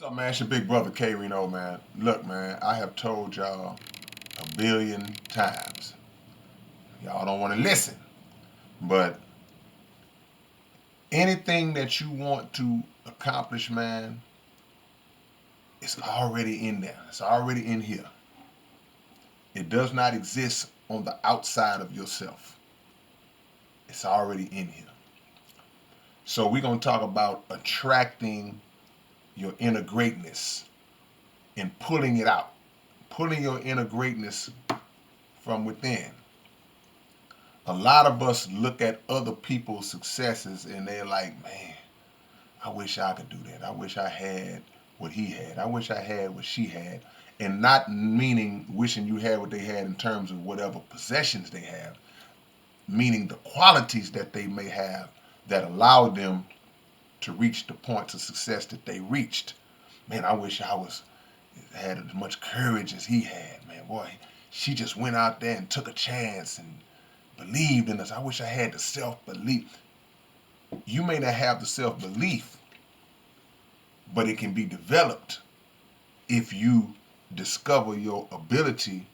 What's up, man? It's your big brother K-Rino, man. Look, man, I have told y'all a billion times. Y'all don't want to listen. But anything that you want to accomplish, man, it's already in there. It's already in here. It does not exist on the outside of yourself. It's already in here. So we're going to talk about attracting your inner greatness and pulling it out. Pulling your inner greatness from within. A lot of us look at other people's successes and they're like, man, I wish I could do that. I wish I had what he had. I wish I had what she had. And not meaning wishing you had what they had in terms of whatever possessions they have, meaning the qualities that they may have that allowed them to reach the points of success that they reached. Man, I wish I was had as much courage as he had. Man, boy, she just went out there and took a chance and believed in us. I wish I had the self-belief. You may not have the self-belief, but it can be developed if you discover your ability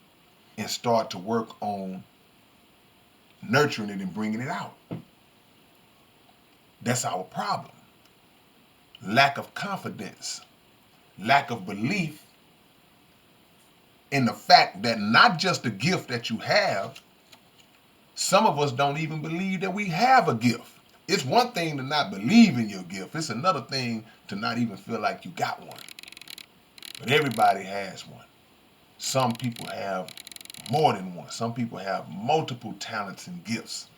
and start to work on nurturing it and bringing it out. That's our problem. Lack of confidence, lack of belief in the fact that not just the gift that you have, some of us don't even believe that we have a gift. It's one thing to not believe in your gift. It's another thing to not even feel like you got one. But everybody has one. Some people have more than one. Some people have multiple talents and gifts.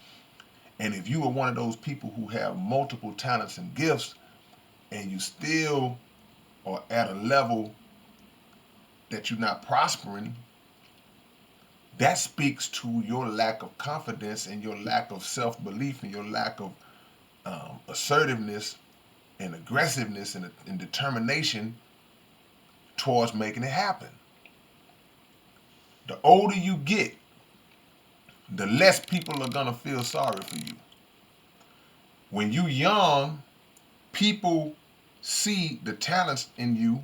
And if you are one of those people who have multiple talents and gifts and you still are at a level that you're not prospering, that speaks to your lack of confidence and your lack of self-belief and your lack of assertiveness and aggressiveness and determination towards making it happen. The older you get, the less people are going to feel sorry for you. When you young, people see the talents in you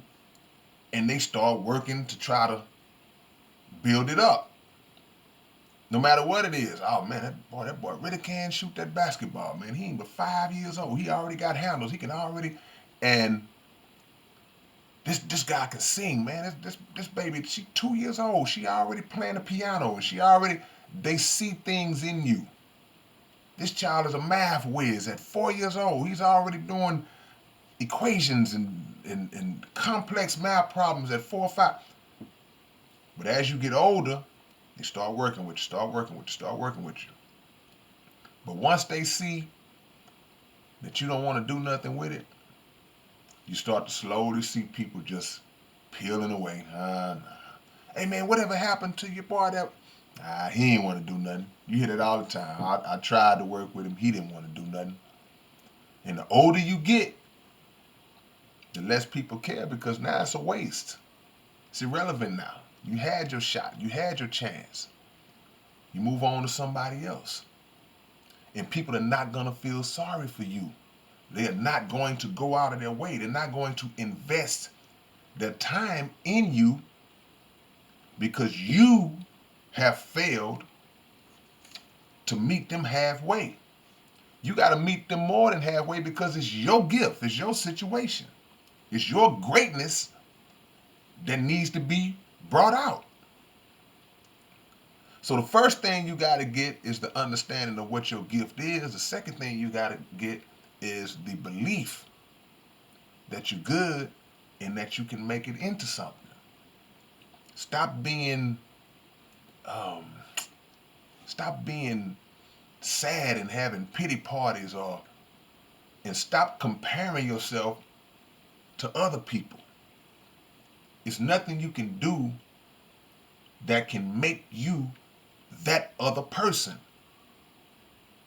and they start working to try to build it up. No matter what it is. Oh man, that boy really can shoot that basketball, man. He ain't but 5 years old. He already got handles. He can already, and this guy can sing, man. This baby, she 2 years old. She already playing the piano, and they see things in you. This child is a math whiz at 4 years old. He's already doing equations and complex math problems at 4 or 5. But as you get older, they start working with you, start working with you, start working with you. But once they see that you don't want to do nothing with it, you start to slowly see people just peeling away. Nah. Hey man, whatever happened to your boy that? He ain't want to do nothing. You hear that all the time. I tried to work with him. He didn't want to do nothing. And the older you get, the less people care because now it's a waste. It's irrelevant now. You had your shot. You had your chance. You move on to somebody else. And people are not going to feel sorry for you. They are not going to go out of their way. They're not going to invest their time in you because you have failed to meet them halfway. You got to meet them more than halfway because it's your gift. It's your situation. It's your greatness that needs to be brought out. So the first thing you got to get is the understanding of what your gift is. The second thing you got to get is the belief that you're good and that you can make it into something. Stop being um, stop being sad and having pity parties and stop comparing yourself to other people. It's nothing you can do that can make you that other person.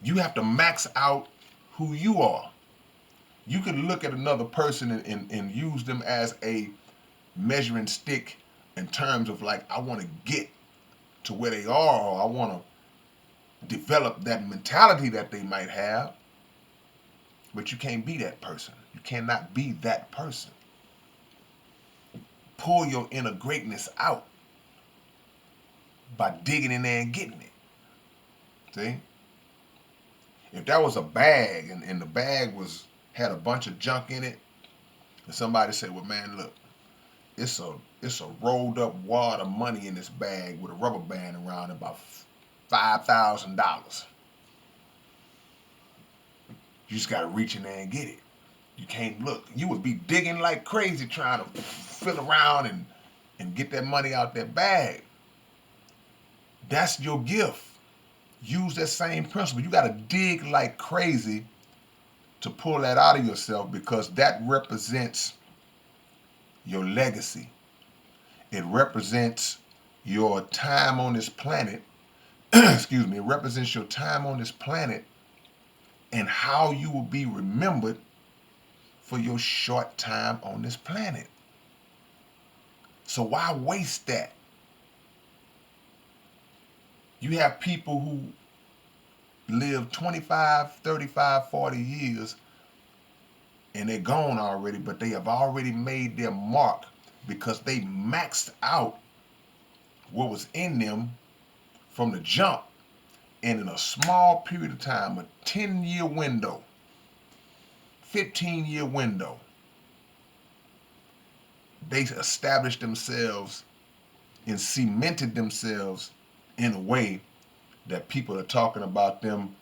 You have to max out who you are. You can look at another person and use them as a measuring stick in terms of like, I want to get to where they are, or I want to develop that mentality that they might have. But you can't be that person. You cannot be that person. pull your inner greatness out by digging in there and getting it. See? If that was a bag and the bag had a bunch of junk in it, and somebody said, well, man, look, it's a rolled up wad of money in this bag with a rubber band around it, about $5,000. You just got to reach in there and get it. You can't look. You would be digging like crazy trying to fill around and get that money out that bag. That's your gift. Use that same principle. You got to dig like crazy to pull that out of yourself, because that represents your legacy. It represents your time on this planet. Excuse me. It represents your time on this planet and how you will be remembered for your short time on this planet. So why waste that? You have people who live 25, 35, 40 years and they're gone already, but they have already made their mark because they maxed out what was in them from the jump. And in a small period of time, a 10-year window, 15-year window, they established themselves and cemented themselves in a way that people are talking about them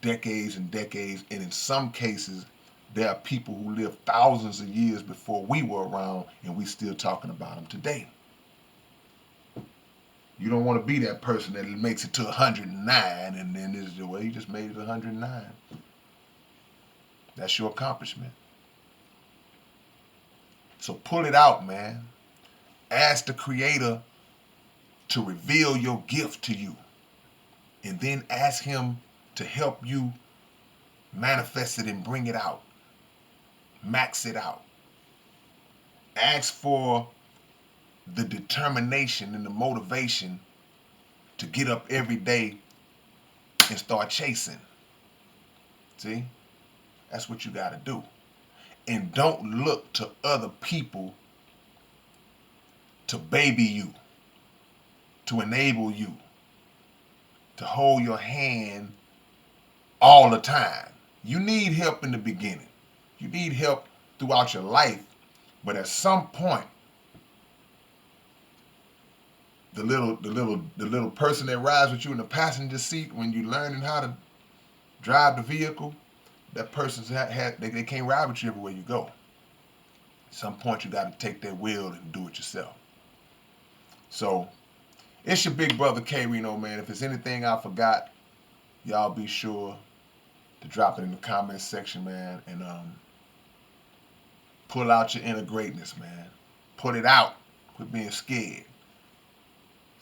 decades and decades. And in some cases, there are people who lived thousands of years before we were around, and we still talking about them today. You don't want to be that person that makes it to 109 and then is the way you just made it 109. That's your accomplishment. So pull it out, man. Ask the Creator to reveal your gift to you, and then ask Him to help you manifest it and bring it out. Max it out. Ask for the determination and the motivation to get up every day and start chasing. See? That's what you got to do. And don't look to other people to baby you, to enable you, to hold your hand all the time. You need help in the beginning. You need help throughout your life. But at some point, the little person that rides with you in the passenger seat when you're learning how to drive the vehicle, that person's they can't ride with you everywhere you go. At some point, you got to take that wheel and do it yourself. So, it's your big brother K-Rino, man. If there's anything I forgot, y'all be sure to drop it in the comments section, man. And pull out your inner greatness, man. Put it out. Quit being scared.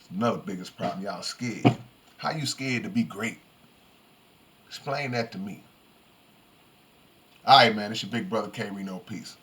It's another biggest problem. Y'all scared. How you scared to be great? Explain that to me. All right, man. It's your big brother K-Rino. Peace.